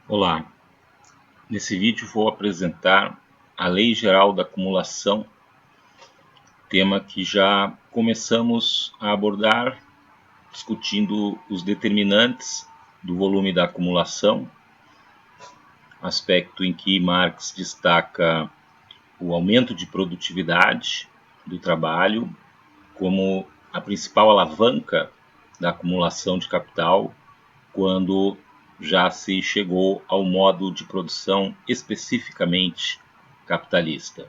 Olá, nesse vídeo vou apresentar a Lei Geral da Acumulação, tema que já começamos a abordar discutindo os determinantes do volume da acumulação, aspecto em que Marx destaca o aumento de produtividade do trabalho como a principal alavanca da acumulação de capital quando já se chegou ao modo de produção especificamente capitalista.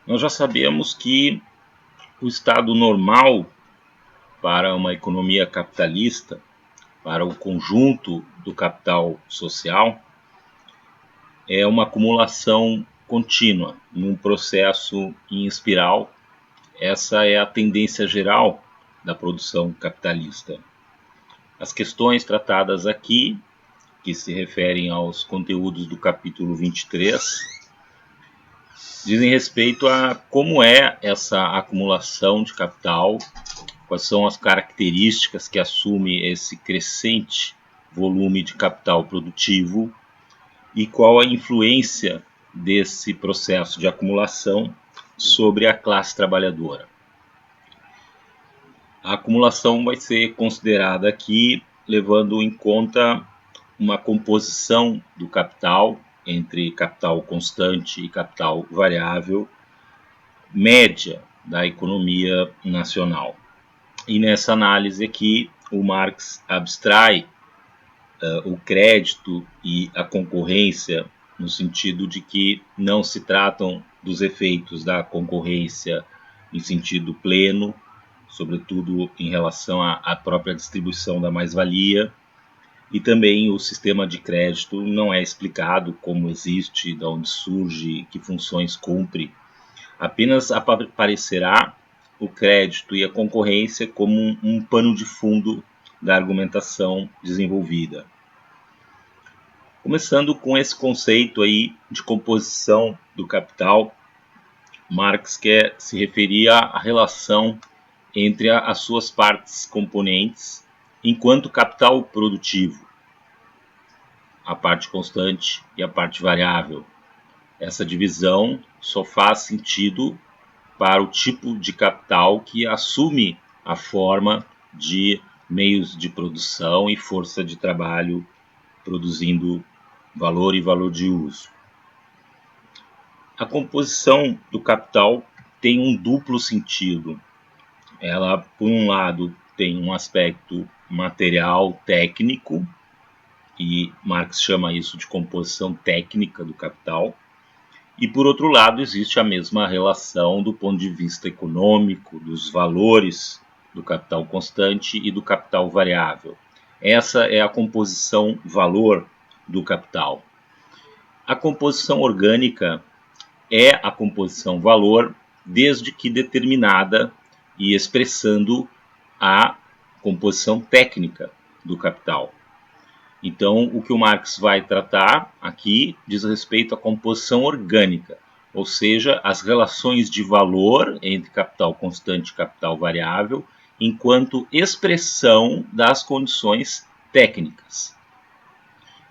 Nós já sabemos que o estado normal para uma economia capitalista, para o conjunto do capital social, é uma acumulação contínua, num processo em espiral. Essa é a tendência geral da produção capitalista. As questões tratadas aqui, que se referem aos conteúdos do capítulo 23, dizem respeito a como é essa acumulação de capital, quais são as características que assume esse crescente volume de capital produtivo e qual a influência desse processo de acumulação sobre a classe trabalhadora. A acumulação vai ser considerada aqui levando em conta uma composição do capital entre capital constante e capital variável média da economia nacional. E nessa análise aqui, o Marx abstrai o crédito e a concorrência no sentido de que não se tratam dos efeitos da concorrência em sentido pleno, sobretudo em relação à própria distribuição da mais-valia, e também o sistema de crédito não é explicado como existe, de onde surge, que funções cumpre. Apenas aparecerá o crédito e a concorrência como um pano de fundo da argumentação desenvolvida. Começando com esse conceito aí de composição do capital, Marx quer se referir à relação entre as suas partes componentes enquanto capital produtivo, a parte constante e a parte variável. Essa divisão só faz sentido para o tipo de capital que assume a forma de meios de produção e força de trabalho produzindo valor e valor de uso. A composição do capital tem um duplo sentido. Ela, por um lado, tem um aspecto material técnico, e Marx chama isso de composição técnica do capital, e por outro lado existe a mesma relação do ponto de vista econômico, dos valores do capital constante e do capital variável. Essa é a composição valor do capital. A composição orgânica é a composição valor desde que determinada e expressando a composição técnica do capital. Então, o que o Marx vai tratar aqui diz respeito à composição orgânica, ou seja, as relações de valor entre capital constante e capital variável, enquanto expressão das condições técnicas.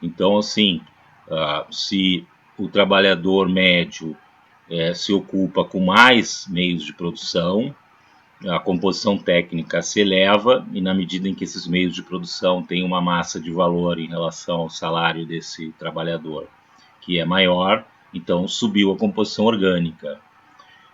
Então, assim, se o trabalhador médio se ocupa com mais meios de produção, a composição técnica se eleva, e na medida em que esses meios de produção têm uma massa de valor em relação ao salário desse trabalhador, que é maior, então subiu a composição orgânica.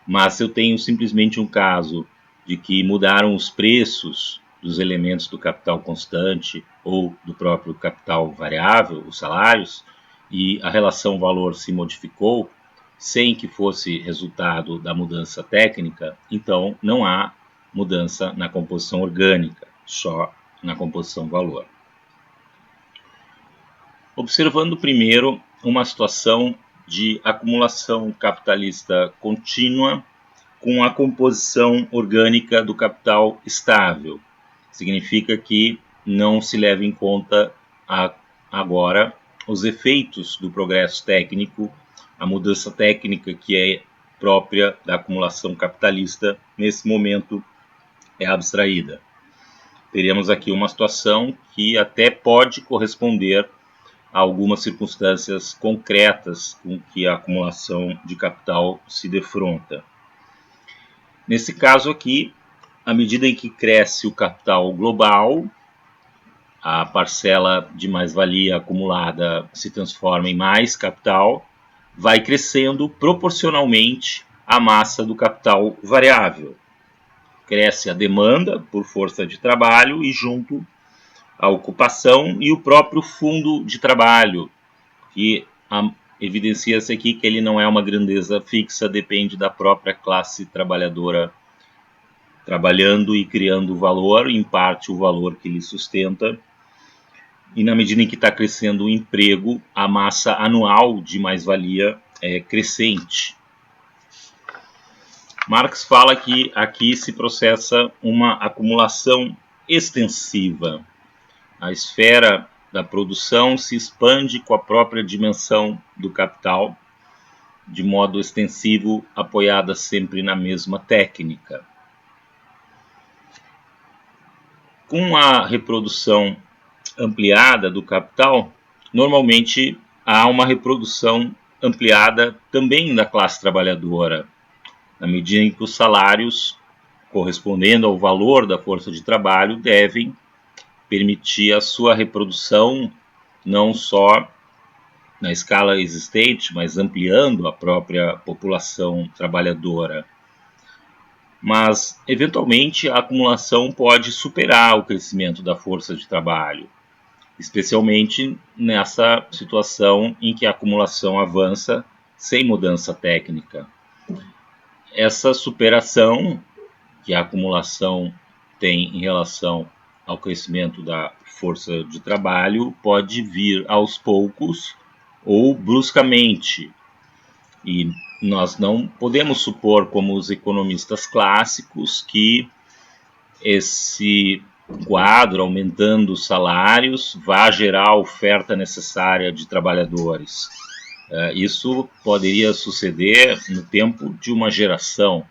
Mas se eu tenho simplesmente um caso de que mudaram os preços dos elementos do capital constante ou do próprio capital variável, os salários, e a relação valor se modificou, sem que fosse resultado da mudança técnica, então não há mudança na composição orgânica, só na composição valor. Observando primeiro uma situação de acumulação capitalista contínua com a composição orgânica do capital estável. Significa que não se leva em conta agora os efeitos do progresso técnico, a mudança técnica que é própria da acumulação capitalista, nesse momento é abstraída. teríamos aqui uma situação que até pode corresponder a algumas circunstâncias concretas com que a acumulação de capital se defronta. Nesse caso aqui, à medida em que cresce o capital global, a parcela de mais-valia acumulada se transforma em mais capital, vai crescendo proporcionalmente à massa do capital variável. Cresce a demanda por força de trabalho e junto a ocupação e o próprio fundo de trabalho, que evidencia-se aqui que ele não é uma grandeza fixa, depende da própria classe trabalhadora trabalhando e criando valor, em parte o valor que lhe sustenta. E na medida em que está crescendo o emprego, a massa anual de mais-valia é crescente. Marx fala que aqui se processa uma acumulação extensiva. A esfera da produção se expande com a própria dimensão do capital, de modo extensivo, apoiada sempre na mesma técnica. Com a reprodução ampliada do capital, normalmente há uma reprodução ampliada também da classe trabalhadora, na medida em que os salários, correspondendo ao valor da força de trabalho, devem permitir a sua reprodução não só na escala existente, mas ampliando a própria população trabalhadora. Mas, eventualmente, a acumulação pode superar o crescimento da força de trabalho, especialmente nessa situação em que a acumulação avança sem mudança técnica. Essa superação que a acumulação tem em relação ao crescimento da força de trabalho pode vir aos poucos ou bruscamente. E nós não podemos supor, como os economistas clássicos, que esse quadro, aumentando os salários, vá gerar a oferta necessária de trabalhadores. Isso poderia suceder no tempo de uma geração,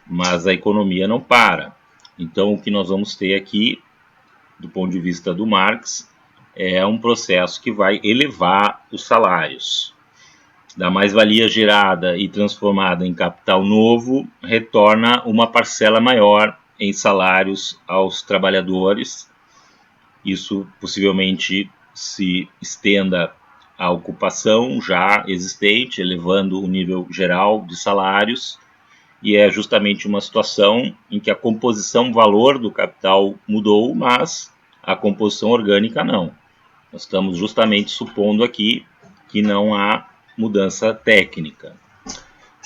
mas a economia não para. Então, o que nós vamos ter aqui, do ponto de vista do Marx, é um processo que vai elevar os salários. Da mais-valia gerada e transformada em capital novo, retorna uma parcela maior em salários aos trabalhadores. Isso possivelmente se estenda à ocupação já existente, elevando o nível geral de salários, e é justamente uma situação em que a composição valor do capital mudou, mas a composição orgânica não. Nós estamos justamente supondo aqui que não há mudança técnica.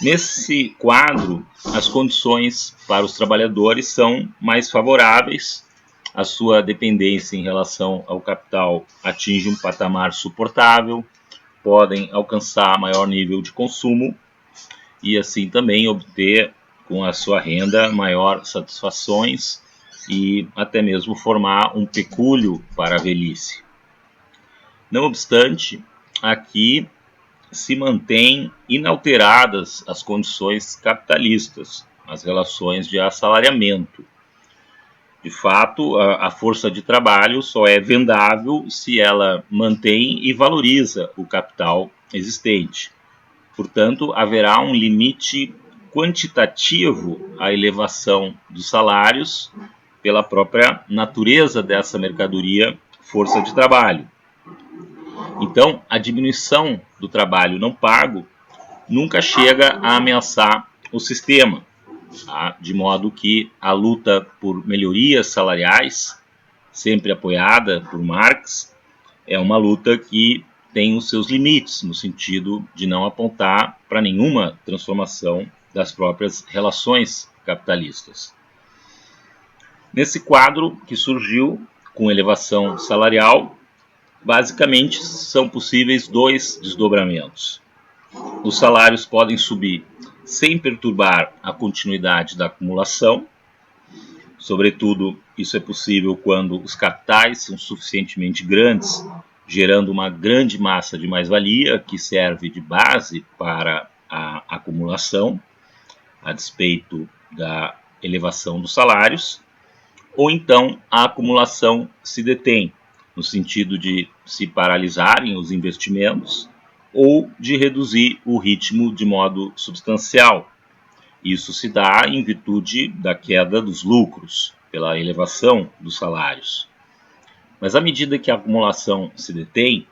Nesse quadro, as condições para os trabalhadores são mais favoráveis, a sua dependência em relação ao capital atinge um patamar suportável, podem alcançar maior nível de consumo e assim também obter com a sua renda maior satisfações e até mesmo formar um pecúlio para a velhice. Não obstante, aqui se mantêm inalteradas as condições capitalistas, as relações de assalariamento. De fato, a força de trabalho só é vendável se ela mantém e valoriza o capital existente. Portanto, haverá um limite quantitativo à elevação dos salários pela própria natureza dessa mercadoria, força de trabalho. Então, a diminuição do trabalho não pago nunca chega a ameaçar o sistema, tá? De modo que a luta por melhorias salariais, sempre apoiada por Marx, é uma luta que tem os seus limites, no sentido de não apontar para nenhuma transformação das próprias relações capitalistas. Nesse quadro que surgiu com elevação salarial, basicamente são possíveis dois desdobramentos. Os salários podem subir sem perturbar a continuidade da acumulação. Sobretudo, isso é possível quando os capitais são suficientemente grandes, gerando uma grande massa de mais-valia que serve de base para a acumulação, a despeito da elevação dos salários. ou então a acumulação se detém, no sentido de se paralisarem os investimentos ou de reduzir o ritmo de modo substancial. Isso se dá em virtude da queda dos lucros, pela elevação dos salários. Mas à medida que a acumulação se detém,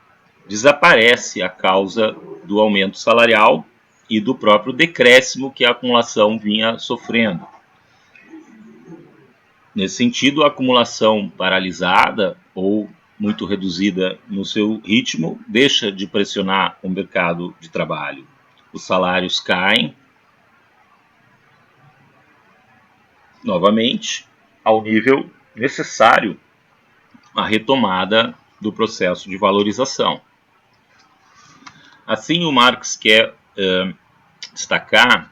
desaparece a causa do aumento salarial e do próprio decréscimo que a acumulação vinha sofrendo. Nesse sentido, a acumulação paralisada ou muito reduzida no seu ritmo deixa de pressionar o mercado de trabalho. Os salários caem novamente ao nível necessário à retomada do processo de valorização. Assim, o Marx quer destacar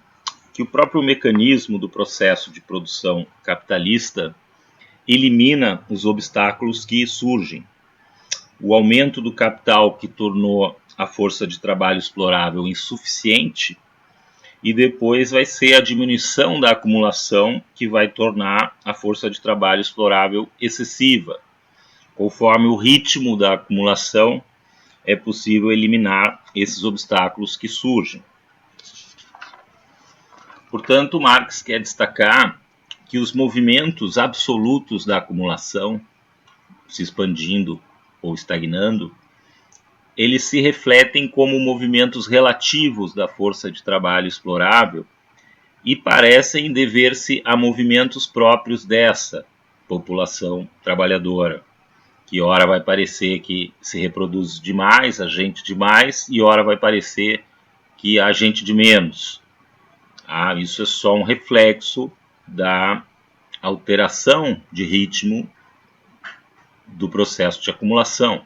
que o próprio mecanismo do processo de produção capitalista elimina os obstáculos que surgem. O aumento do capital que tornou a força de trabalho explorável insuficiente, e depois vai ser a diminuição da acumulação que vai tornar a força de trabalho explorável excessiva. Conforme o ritmo da acumulação, é possível eliminar esses obstáculos que surgem. Portanto, Marx quer destacar que os movimentos absolutos da acumulação, se expandindo ou estagnando, eles se refletem como movimentos relativos da força de trabalho explorável e parecem dever-se a movimentos próprios dessa população trabalhadora, que ora vai parecer que se reproduz demais, a gente demais, e ora vai parecer que há gente de menos. Isso é só um reflexo da alteração de ritmo do processo de acumulação.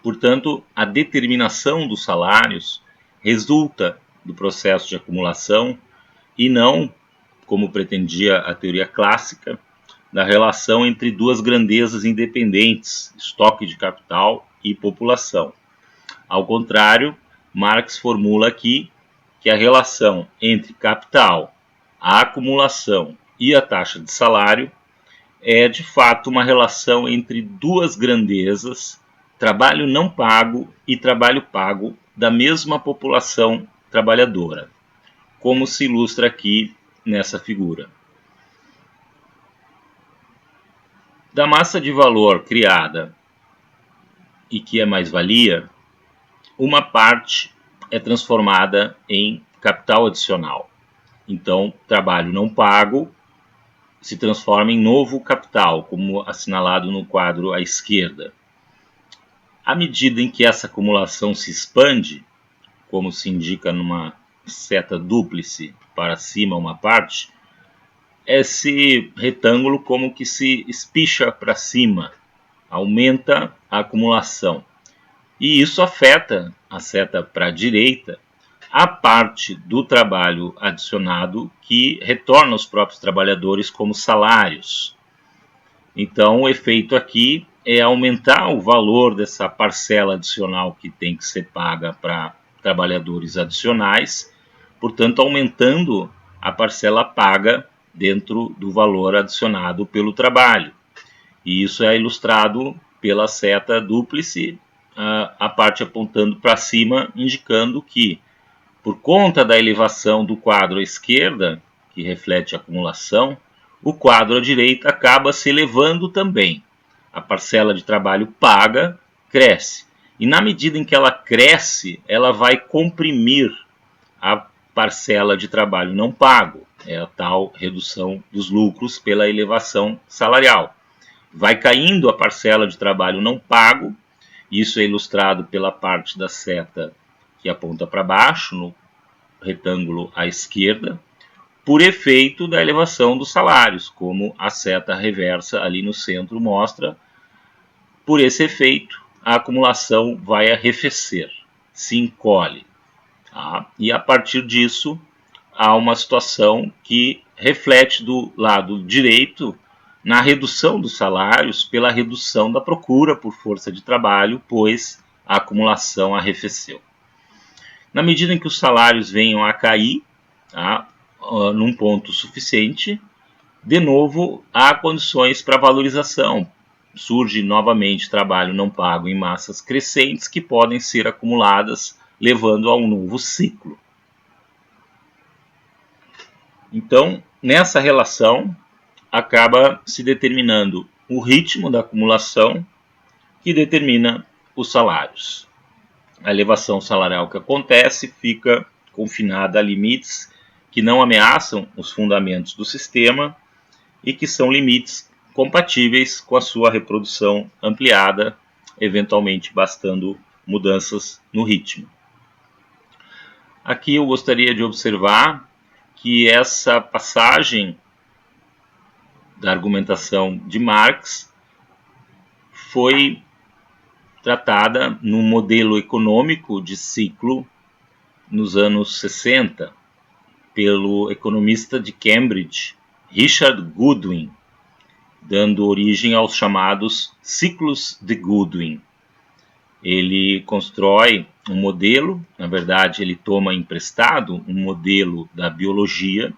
Portanto, a determinação dos salários resulta do processo de acumulação e não, como pretendia a teoria clássica, da relação entre duas grandezas independentes, estoque de capital e população. Ao contrário, Marx formula aqui que a relação entre capital, a acumulação e a taxa de salário é de fato uma relação entre duas grandezas, trabalho não pago e trabalho pago da mesma população trabalhadora, como se ilustra aqui nessa figura. Da massa de valor criada e que é mais-valia, uma parte é transformada em capital adicional. Então, trabalho não pago se transforma em novo capital, como assinalado no quadro à esquerda. À medida em que essa acumulação se expande, como se indica numa seta dúplice para cima uma parte, esse retângulo como que se espicha para cima, aumenta a acumulação. E isso afeta a seta para a direita, a parte do trabalho adicionado que retorna aos próprios trabalhadores como salários. Então, o efeito aqui é aumentar o valor dessa parcela adicional que tem que ser paga para trabalhadores adicionais, portanto, aumentando a parcela paga dentro do valor adicionado pelo trabalho. E isso é ilustrado pela seta dúplice, a parte apontando para cima, indicando que, por conta da elevação do quadro à esquerda, que reflete a acumulação, o quadro à direita acaba se elevando também. A parcela de trabalho paga cresce. E na medida em que ela cresce, ela vai comprimir a parcela de trabalho não pago. É a tal redução dos lucros pela elevação salarial. Vai caindo a parcela de trabalho não pago. Isso é ilustrado pela parte da seta que aponta para baixo, no retângulo à esquerda, por efeito da elevação dos salários, como a seta reversa ali no centro mostra. Por esse efeito, a acumulação vai arrefecer, se encolhe. E a partir disso, há uma situação que reflete do lado direito na redução dos salários pela redução da procura por força de trabalho, pois a acumulação arrefeceu. Na medida em que os salários venham a cair, num ponto suficiente, de novo, há condições para valorização. Surge novamente trabalho não pago em massas crescentes que podem ser acumuladas, levando a um novo ciclo. Então, nessa relação, acaba se determinando o ritmo da acumulação, que determina os salários. A elevação salarial que acontece fica confinada a limites que não ameaçam os fundamentos do sistema e que são limites compatíveis com a sua reprodução ampliada, eventualmente bastando mudanças no ritmo. Aqui eu gostaria de observar que essa passagem da argumentação de Marx foi tratada no modelo econômico de ciclo nos anos 60 pelo economista de Cambridge, Richard Goodwin, dando origem aos chamados ciclos de Goodwin. Ele constrói um modelo, na verdade ele toma emprestado um modelo da biologia,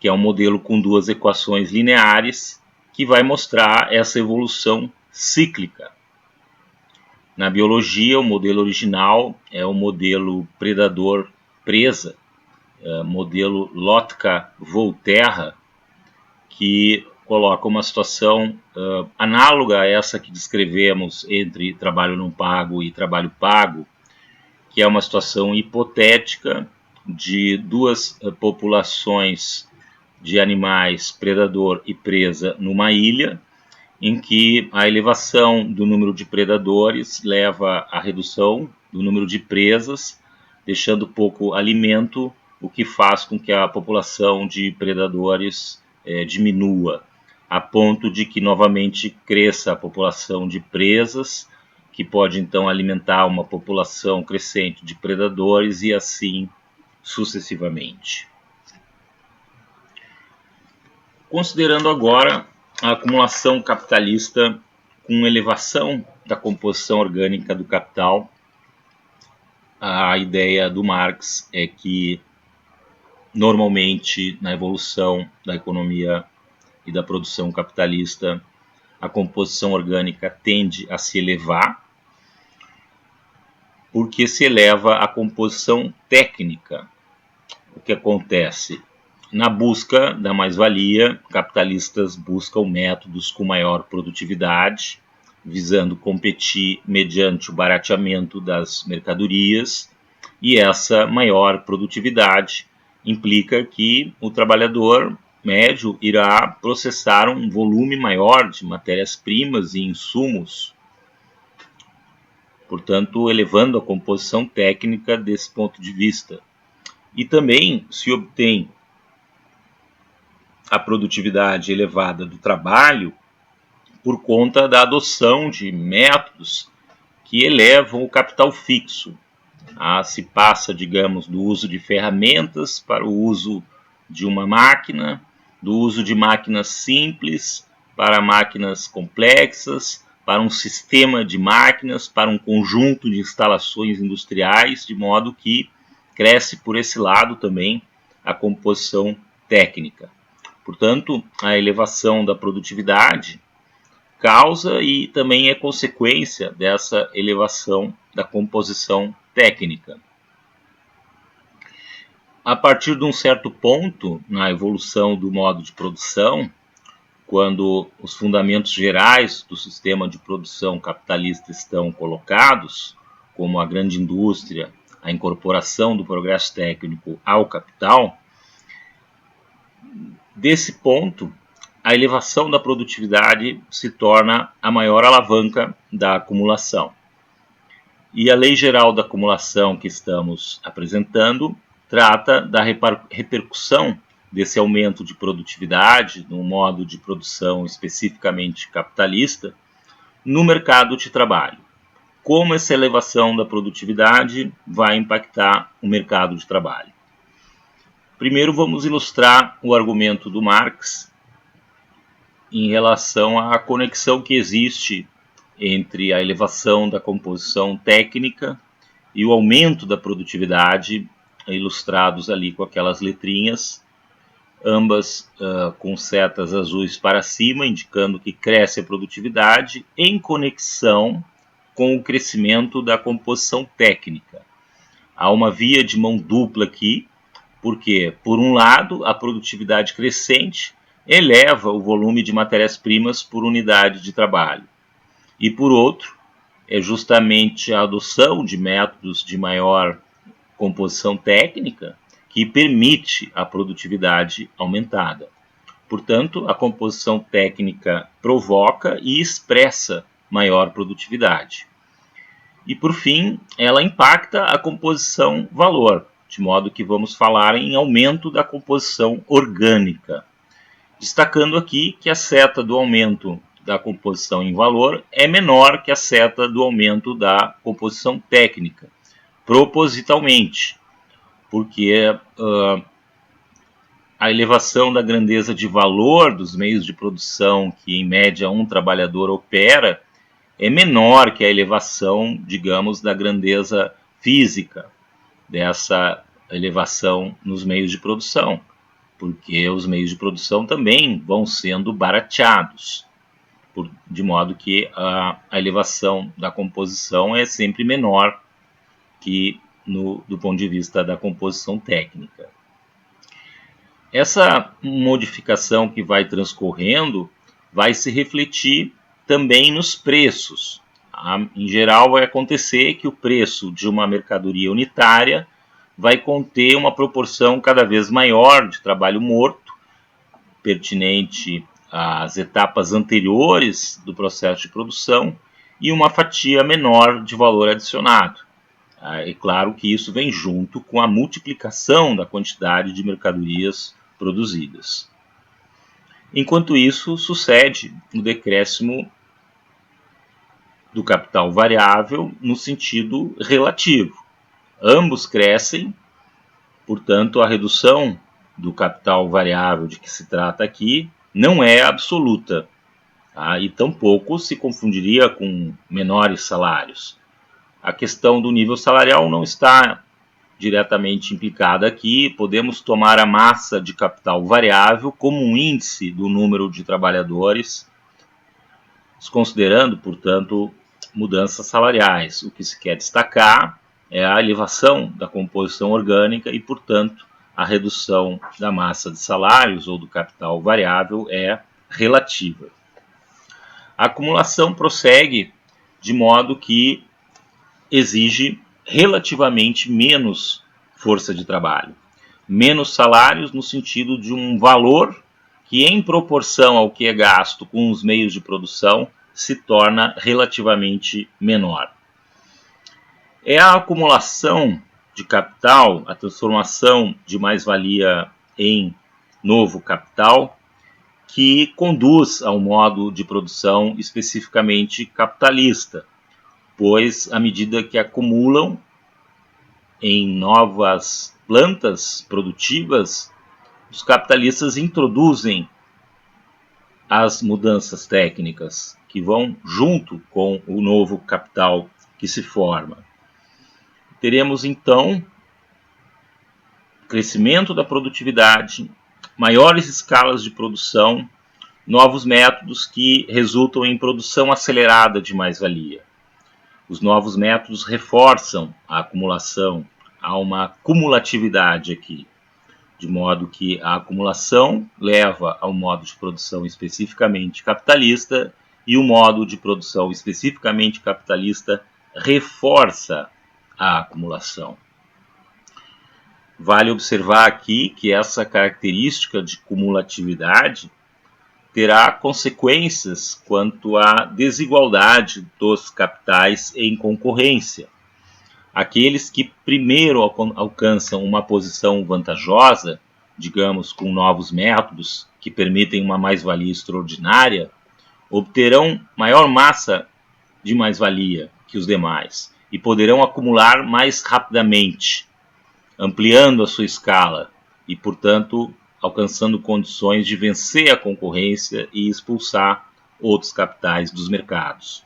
que é um modelo com duas equações lineares, que vai mostrar essa evolução cíclica. Na biologia, o modelo original é o modelo predador-presa, modelo Lotka-Volterra, que coloca uma situação análoga a essa que descrevemos entre trabalho não pago e trabalho pago, que é uma situação hipotética de duas populações de animais predador e presa numa ilha, em que a elevação do número de predadores leva à redução do número de presas, deixando pouco alimento, o que faz com que a população de predadores diminua, a ponto de que novamente cresça a população de presas, que pode então alimentar uma população crescente de predadores e assim sucessivamente. Considerando agora a acumulação capitalista com elevação da composição orgânica do capital, a ideia do Marx é que normalmente na evolução da economia e da produção capitalista a composição orgânica tende a se elevar, porque se eleva a composição técnica. O que acontece? Na busca da mais-valia, capitalistas buscam métodos com maior produtividade, visando competir mediante o barateamento das mercadorias, e essa maior produtividade implica que o trabalhador médio irá processar um volume maior de matérias-primas e insumos, portanto, elevando a composição técnica desse ponto de vista. E também se obtém a produtividade elevada do trabalho por conta da adoção de métodos que elevam o capital fixo. Se passa, digamos, do uso de ferramentas para o uso de uma máquina, do uso de máquinas simples para máquinas complexas, para um sistema de máquinas, para um conjunto de instalações industriais, de modo que cresce por esse lado também a composição técnica. Portanto, a elevação da produtividade causa e também é consequência dessa elevação da composição técnica. A partir de um certo ponto na evolução do modo de produção, quando os fundamentos gerais do sistema de produção capitalista estão colocados, como a grande indústria, a incorporação do progresso técnico ao capital, desse ponto, a elevação da produtividade se torna a maior alavanca da acumulação. E a lei geral da acumulação que estamos apresentando trata da repercussão desse aumento de produtividade no modo de produção especificamente capitalista no mercado de trabalho. Como essa elevação da produtividade vai impactar o mercado de trabalho. Primeiro vamos ilustrar o argumento do Marx em relação à conexão que existe entre a elevação da composição técnica e o aumento da produtividade, ilustrados ali com aquelas letrinhas, ambas com setas azuis para cima, indicando que cresce a produtividade em conexão com o crescimento da composição técnica. Há uma via de mão dupla aqui, porque, por um lado, a produtividade crescente eleva o volume de matérias-primas por unidade de trabalho, e, por outro, é justamente a adoção de métodos de maior composição técnica que permite a produtividade aumentada. Portanto, a composição técnica provoca e expressa maior produtividade. E, por fim, ela impacta a composição valor, de modo que vamos falar em aumento da composição orgânica. Destacando aqui que a seta do aumento da composição em valor é menor que a seta do aumento da composição técnica, propositalmente, porque a elevação da grandeza de valor dos meios de produção que, em média, um trabalhador opera é menor que a elevação, digamos, da grandeza física dessa elevação nos meios de produção, porque os meios de produção também vão sendo barateados, de modo que a elevação da composição é sempre menor que do ponto de vista da composição técnica. Essa modificação que vai transcorrendo vai se refletir também nos preços. Em geral, vai acontecer que o preço de uma mercadoria unitária vai conter uma proporção cada vez maior de trabalho morto, pertinente às etapas anteriores do processo de produção, e uma fatia menor de valor adicionado. É claro que isso vem junto com a multiplicação da quantidade de mercadorias produzidas. Enquanto isso, sucede o decréscimo do capital variável no sentido relativo. Ambos crescem, portanto, a redução do capital variável de que se trata aqui não é absoluta, e tampouco se confundiria com menores salários. A questão do nível salarial não está diretamente implicada aqui. Podemos tomar a massa de capital variável como um índice do número de trabalhadores, desconsiderando, portanto, mudanças salariais. O que se quer destacar é a elevação da composição orgânica e, portanto, a redução da massa de salários ou do capital variável é relativa. A acumulação prossegue de modo que exige relativamente menos força de trabalho, menos salários no sentido de um valor que, em proporção ao que é gasto com os meios de produção, se torna relativamente menor. É a acumulação de capital, a transformação de mais-valia em novo capital, que conduz ao modo de produção especificamente capitalista, pois, à medida que acumulam em novas plantas produtivas, os capitalistas introduzem as mudanças técnicas que vão junto com o novo capital que se forma. Teremos, então, crescimento da produtividade, maiores escalas de produção, novos métodos que resultam em produção acelerada de mais-valia. Os novos métodos reforçam a acumulação, há uma cumulatividade aqui, de modo que a acumulação leva ao modo de produção especificamente capitalista e o modo de produção especificamente capitalista reforça a acumulação. Vale observar aqui que essa característica de cumulatividade terá consequências quanto à desigualdade dos capitais em concorrência. Aqueles que primeiro alcançam uma posição vantajosa, digamos, com novos métodos que permitem uma mais-valia extraordinária, obterão maior massa de mais-valia que os demais e poderão acumular mais rapidamente, ampliando a sua escala e, portanto, alcançando condições de vencer a concorrência e expulsar outros capitais dos mercados.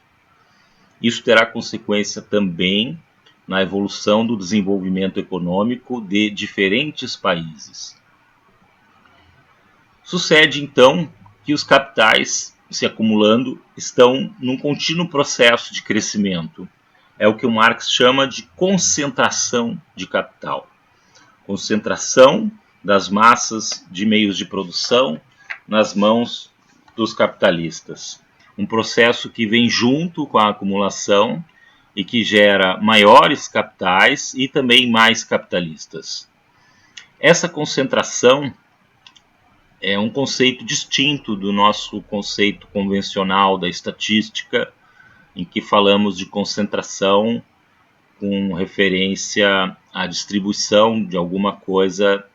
Isso terá consequência também na evolução do desenvolvimento econômico de diferentes países. Sucede então que os capitais se acumulando estão num contínuo processo de crescimento. É o que o Marx chama de concentração de capital. Concentração das massas de meios de produção nas mãos dos capitalistas. Um processo que vem junto com a acumulação e que gera maiores capitais e também mais capitalistas. Essa concentração é um conceito distinto do nosso conceito convencional da estatística, em que falamos de concentração com referência à distribuição de alguma coisa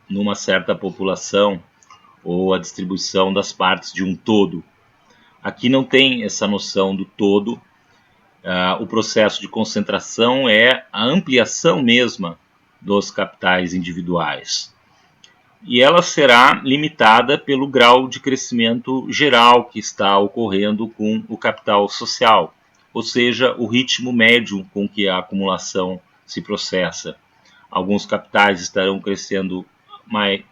numa certa população ou a distribuição das partes de um todo. Aqui não tem essa noção do todo. O processo de concentração é a ampliação mesma dos capitais individuais. E ela será limitada pelo grau de crescimento geral que está ocorrendo com o capital social, ou seja, o ritmo médio com que a acumulação se processa. Alguns capitais estarão crescendo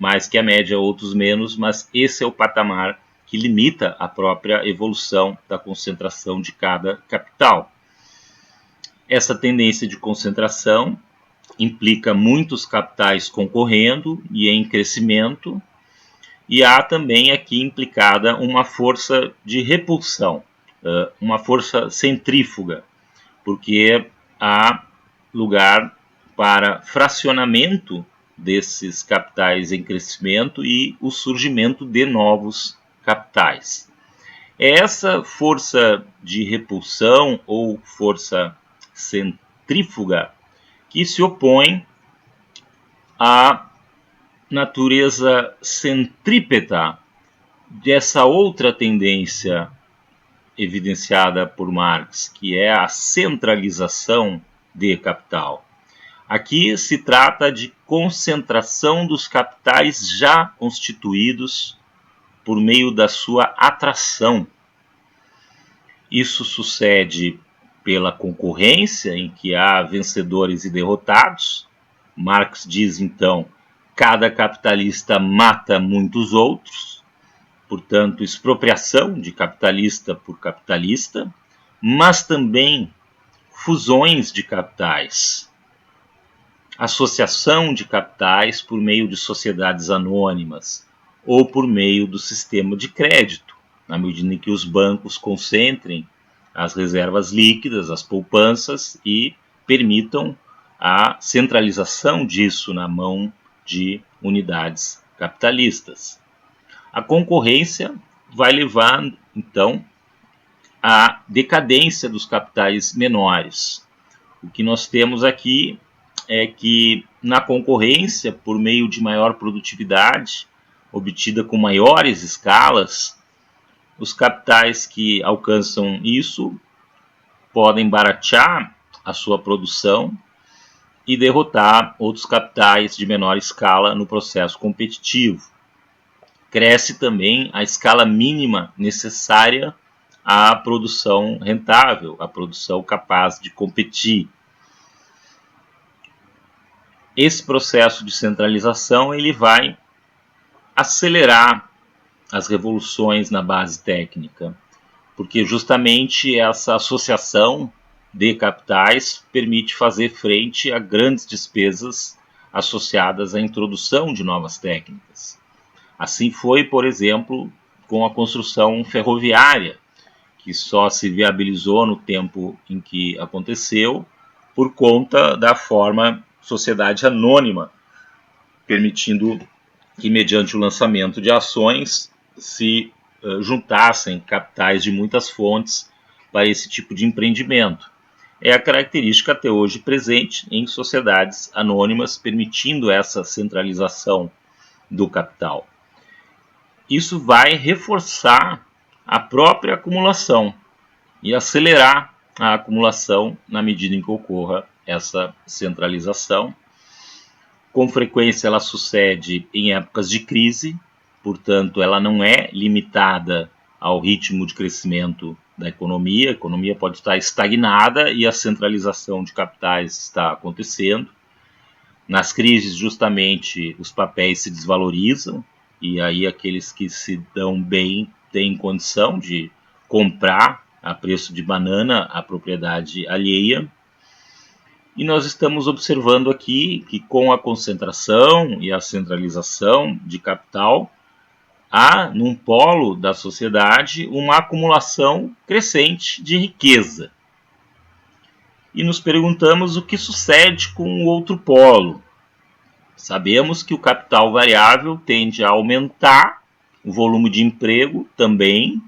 mais que a média, outros menos, mas esse é o patamar que limita a própria evolução da concentração de cada capital. Essa tendência de concentração implica muitos capitais concorrendo e em crescimento, e há também aqui implicada uma força de repulsão, uma força centrífuga, porque há lugar para fracionamento desses capitais em crescimento e o surgimento de novos capitais. É essa força de repulsão ou força centrífuga que se opõe à natureza centrípeta dessa outra tendência evidenciada por Marx, que é a centralização de capital. Aqui se trata de concentração dos capitais já constituídos por meio da sua atração. Isso sucede pela concorrência, em que há vencedores e derrotados. Marx diz, então, cada capitalista mata muitos outros, portanto, expropriação de capitalista por capitalista, mas também fusões de capitais, associação de capitais por meio de sociedades anônimas ou por meio do sistema de crédito, na medida em que os bancos concentrem as reservas líquidas, as poupanças e permitam a centralização disso na mão de unidades capitalistas. A concorrência vai levar, então, à decadência dos capitais menores. O que nós temos aqui é que, na concorrência, por meio de maior produtividade, obtida com maiores escalas, os capitais que alcançam isso podem baratear a sua produção e derrotar outros capitais de menor escala no processo competitivo. Cresce também a escala mínima necessária à produção rentável, à produção capaz de competir. Esse processo de centralização ele vai acelerar as revoluções na base técnica, porque justamente essa associação de capitais permite fazer frente a grandes despesas associadas à introdução de novas técnicas. Assim foi, por exemplo, com a construção ferroviária, que só se viabilizou no tempo em que aconteceu por conta da forma sociedade anônima, permitindo que, mediante o lançamento de ações, se juntassem capitais de muitas fontes para esse tipo de empreendimento. É a característica até hoje presente em sociedades anônimas, permitindo essa centralização do capital. Isso vai reforçar a própria acumulação e acelerar a acumulação na medida em que ocorra essa centralização. Com frequência ela sucede em épocas de crise, portanto ela não é limitada ao ritmo de crescimento da economia. A economia pode estar estagnada e a centralização de capitais está acontecendo. Nas crises, justamente, os papéis se desvalorizam e aí aqueles que se dão bem têm condição de comprar a preço de banana a propriedade alheia. E nós estamos observando aqui que com a concentração e a centralização de capital, há num polo da sociedade uma acumulação crescente de riqueza. E nos perguntamos o que sucede com o outro polo. Sabemos que o capital variável tende a aumentar, o volume de emprego também,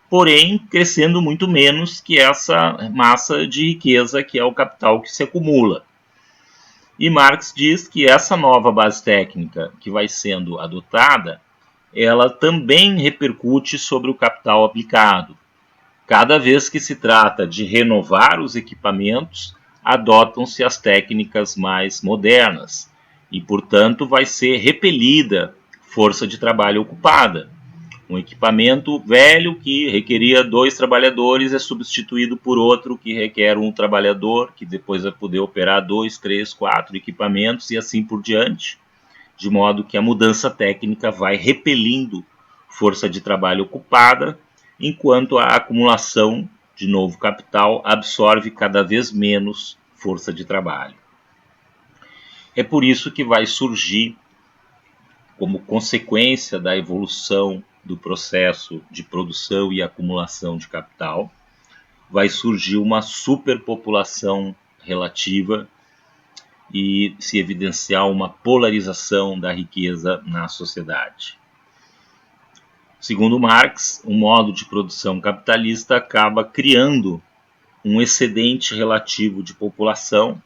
porém crescendo muito menos que essa massa de riqueza que é o capital que se acumula. E Marx diz que essa nova base técnica que vai sendo adotada, ela também repercute sobre o capital aplicado. Cada vez que se trata de renovar os equipamentos, adotam-se as técnicas mais modernas e, portanto, vai ser repelida força de trabalho ocupada. Um equipamento velho que requeria 2 trabalhadores é substituído por outro que requer 1 trabalhador, que depois vai poder operar 2, 3, 4 equipamentos e assim por diante, de modo que a mudança técnica vai repelindo força de trabalho ocupada, enquanto a acumulação de novo capital absorve cada vez menos força de trabalho. É por isso que vai surgir, como consequência da evolução do processo de produção e acumulação de capital, vai surgir uma superpopulação relativa e se evidenciar uma polarização da riqueza na sociedade. Segundo Marx, o modo de produção capitalista acaba criando um excedente relativo de população,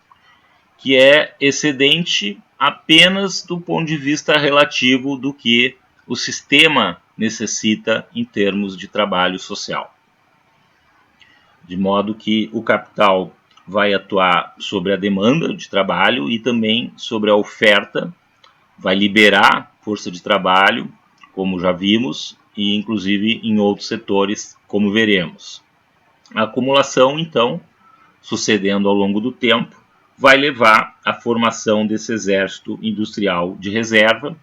que é excedente apenas do ponto de vista relativo do que o sistema necessita em termos de trabalho social. De modo que o capital vai atuar sobre a demanda de trabalho e também sobre a oferta, vai liberar força de trabalho, como já vimos, e inclusive em outros setores, como veremos. A acumulação, então, sucedendo ao longo do tempo, vai levar à formação desse exército industrial de reserva,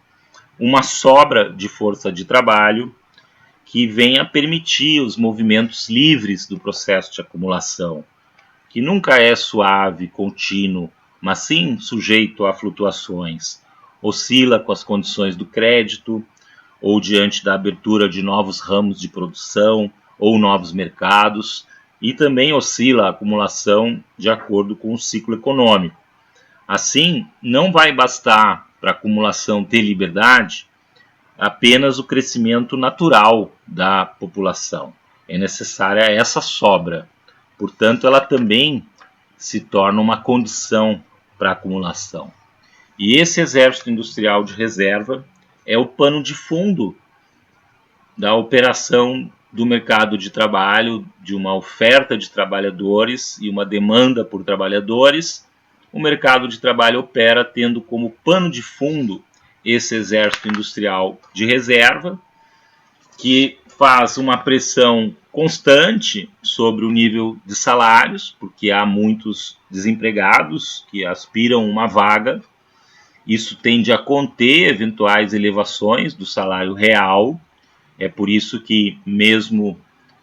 uma sobra de força de trabalho que venha permitir os movimentos livres do processo de acumulação, que nunca é suave, contínuo, mas sim sujeito a flutuações. Oscila com as condições do crédito, ou diante da abertura de novos ramos de produção ou novos mercados, e também oscila a acumulação de acordo com o ciclo econômico. Assim, não vai bastar para a acumulação ter liberdade apenas o crescimento natural da população. É necessária essa sobra. Portanto, ela também se torna uma condição para a acumulação. E esse exército industrial de reserva é o pano de fundo da operação do mercado de trabalho, de uma oferta de trabalhadores e uma demanda por trabalhadores. O mercado de trabalho opera tendo como pano de fundo esse exército industrial de reserva, que faz uma pressão constante sobre o nível de salários, porque há muitos desempregados que aspiram uma vaga. Isso tende a conter eventuais elevações do salário real. É por isso que, mesmo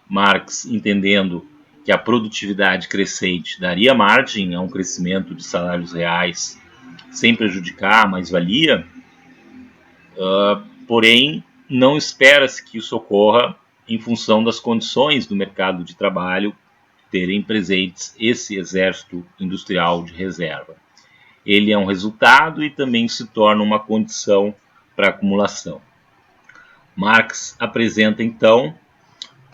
Marx entendendo que a produtividade crescente daria margem a um crescimento de salários reais sem prejudicar a mais-valia, porém, não espera-se que isso ocorra em função das condições do mercado de trabalho terem presentes esse exército industrial de reserva. Ele é um resultado e também se torna uma condição para acumulação. Marx apresenta, então,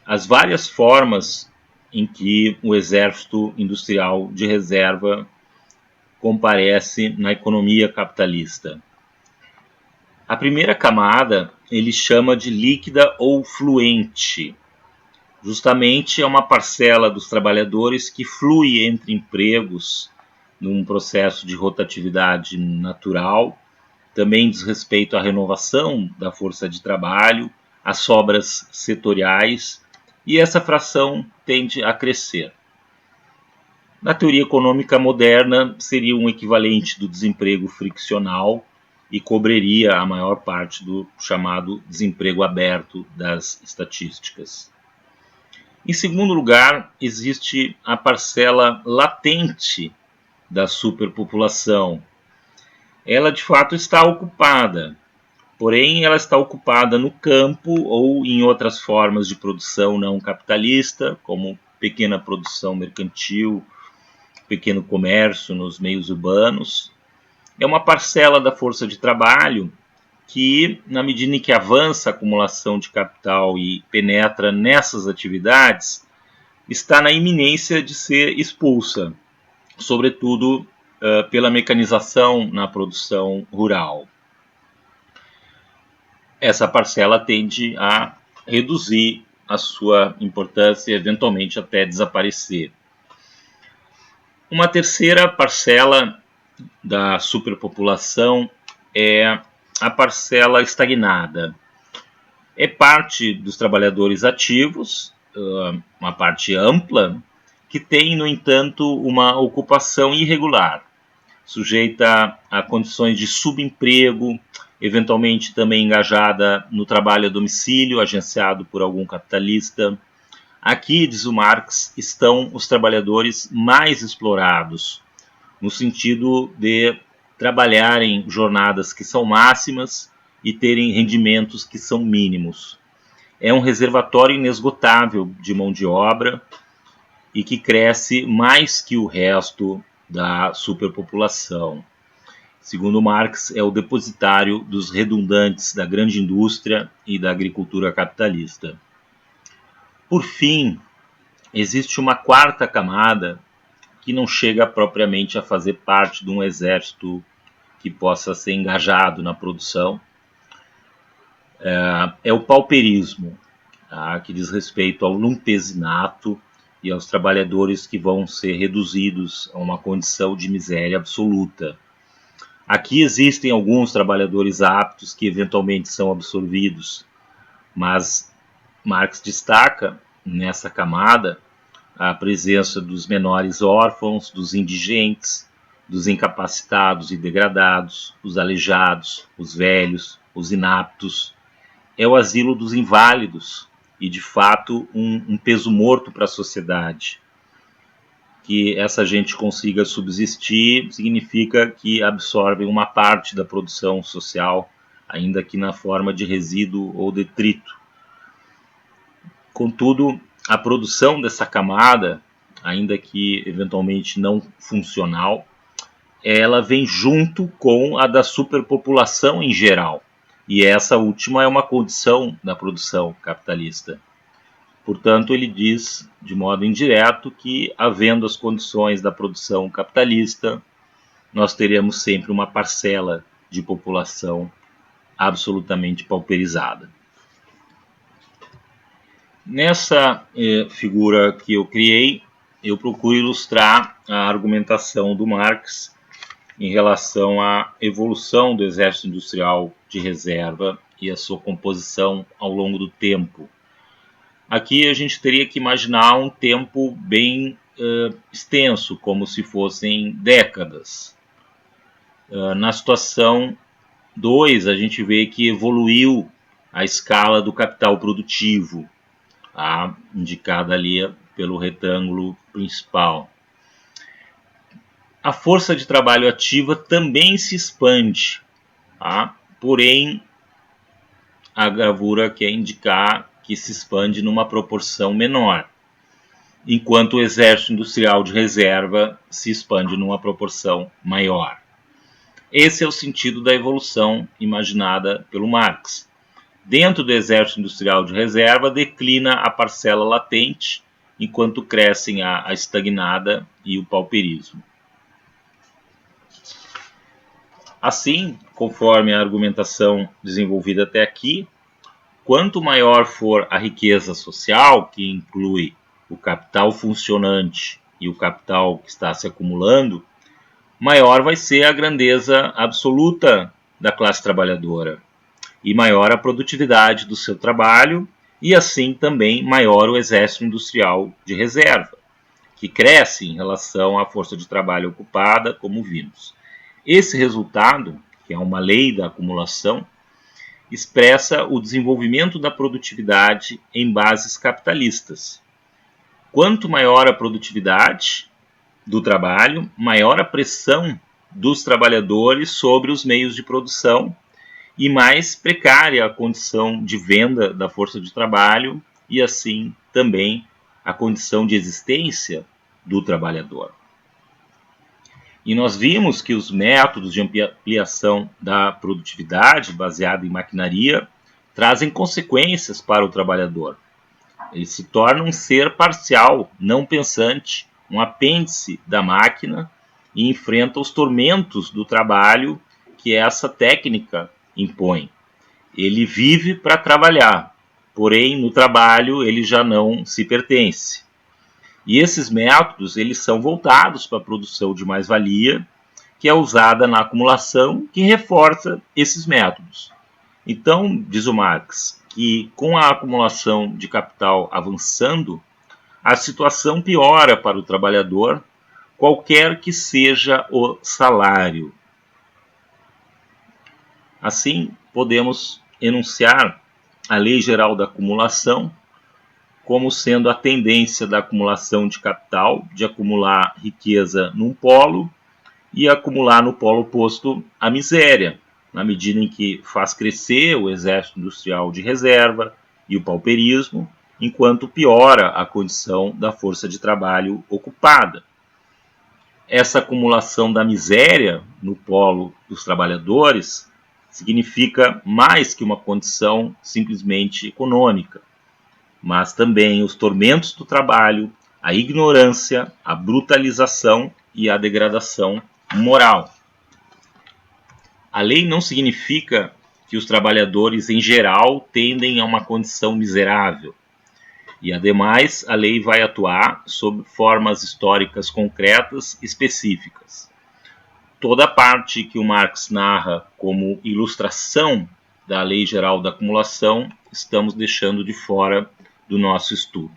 as várias formas em que o exército industrial de reserva comparece na economia capitalista. A primeira camada ele chama de líquida ou fluente. Justamente é uma parcela dos trabalhadores que flui entre empregos num processo de rotatividade natural. Também diz respeito à renovação da força de trabalho, às sobras setoriais, e essa fração tende a crescer. Na teoria econômica moderna, seria um equivalente do desemprego friccional, e cobriria a maior parte do chamado desemprego aberto das estatísticas. Em segundo lugar, existe a parcela latente da superpopulação. Ela de fato está ocupada, porém ela está ocupada no campo ou em outras formas de produção não capitalista, como pequena produção mercantil, pequeno comércio nos meios urbanos. É uma parcela da força de trabalho que, na medida em que avança a acumulação de capital e penetra nessas atividades, está na iminência de ser expulsa, sobretudo pela mecanização na produção rural. Essa parcela tende a reduzir a sua importância e eventualmente até desaparecer. Uma terceira parcela da superpopulação é a parcela estagnada. É parte dos trabalhadores ativos, uma parte ampla, que tem, no entanto, uma ocupação irregular, sujeita a condições de subemprego, eventualmente também engajada no trabalho a domicílio, agenciado por algum capitalista. Aqui, diz o Marx, estão os trabalhadores mais explorados, no sentido de trabalharem jornadas que são máximas e terem rendimentos que são mínimos. É um reservatório inesgotável de mão de obra e que cresce mais que o resto da superpopulação. Segundo Marx, é o depositário dos redundantes da grande indústria e da agricultura capitalista. Por fim, existe uma quarta camada que não chega propriamente a fazer parte de um exército que possa ser engajado na produção. É o pauperismo, tá? Que diz respeito ao lumpesinato e aos trabalhadores que vão ser reduzidos a uma condição de miséria absoluta. Aqui existem alguns trabalhadores aptos que eventualmente são absorvidos, mas Marx destaca nessa camada a presença dos menores órfãos, dos indigentes, dos incapacitados e degradados, os aleijados, os velhos, os inaptos. É o asilo dos inválidos e, de fato, um peso morto para a sociedade. Que essa gente consiga subsistir significa que absorvem uma parte da produção social, ainda que na forma de resíduo ou detrito. Contudo, a produção dessa camada, ainda que eventualmente não funcional, ela vem junto com a da superpopulação em geral. E essa última é uma condição da produção capitalista. Portanto, ele diz, de modo indireto, que, havendo as condições da produção capitalista, nós teremos sempre uma parcela de população absolutamente pauperizada. Nessa figura que eu criei, eu procuro ilustrar a argumentação do Marx em relação à evolução do exército industrial de reserva e a sua composição ao longo do tempo. Aqui a gente teria que imaginar um tempo bem extenso, como se fossem décadas. Na situação 2, a gente vê que evoluiu a escala do capital produtivo, tá? Indicada ali pelo retângulo principal. A força de trabalho ativa também se expande, tá? Porém, a gravura quer indicar que se expande numa proporção menor, enquanto o exército industrial de reserva se expande numa proporção maior. Esse é o sentido da evolução imaginada pelo Marx. Dentro do exército industrial de reserva, declina a parcela latente, enquanto crescem a estagnada e o pauperismo. Assim, conforme a argumentação desenvolvida até aqui, quanto maior for a riqueza social, que inclui o capital funcionante e o capital que está se acumulando, maior vai ser a grandeza absoluta da classe trabalhadora e maior a produtividade do seu trabalho e assim também maior o exército industrial de reserva, que cresce em relação à força de trabalho ocupada, como vimos. Esse resultado que é uma lei da acumulação, expressa o desenvolvimento da produtividade em bases capitalistas. Quanto maior a produtividade do trabalho, maior a pressão dos trabalhadores sobre os meios de produção e mais precária a condição de venda da força de trabalho e assim também a condição de existência do trabalhador. E nós vimos que os métodos de ampliação da produtividade baseado em maquinaria trazem consequências para o trabalhador. Ele se torna um ser parcial, não pensante, um apêndice da máquina e enfrenta os tormentos do trabalho que essa técnica impõe. Ele vive para trabalhar, porém no trabalho ele já não se pertence. E esses métodos eles são voltados para a produção de mais-valia, que é usada na acumulação, que reforça esses métodos. Então, diz o Marx, que com a acumulação de capital avançando, a situação piora para o trabalhador, qualquer que seja o salário. Assim, podemos enunciar a Lei Geral da Acumulação como sendo a tendência da acumulação de capital, de acumular riqueza num polo e acumular no polo oposto a miséria, na medida em que faz crescer o exército industrial de reserva e o pauperismo, enquanto piora a condição da força de trabalho ocupada. Essa acumulação da miséria no polo dos trabalhadores significa mais que uma condição simplesmente econômica, mas também os tormentos do trabalho, a ignorância, a brutalização e a degradação moral. A lei não significa que os trabalhadores em geral tendem a uma condição miserável. E, ademais, a lei vai atuar sob formas históricas concretas específicas. Toda a parte que o Marx narra como ilustração da Lei Geral da Acumulação, estamos deixando de fora do nosso estudo.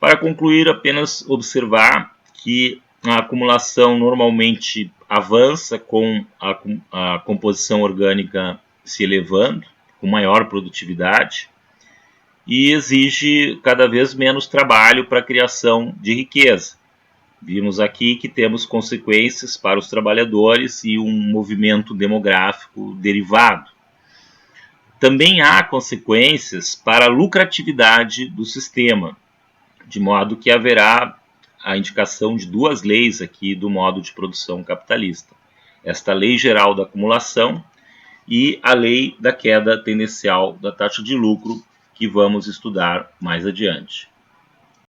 Para concluir, apenas observar que a acumulação normalmente avança com a composição orgânica se elevando, com maior produtividade, e exige cada vez menos trabalho para a criação de riqueza. Vimos aqui que temos consequências para os trabalhadores e um movimento demográfico derivado. Também há consequências para a lucratividade do sistema, de modo que haverá a indicação de duas leis aqui do modo de produção capitalista. Esta Lei Geral da Acumulação e a Lei da Queda Tendencial da Taxa de Lucro, que vamos estudar mais adiante.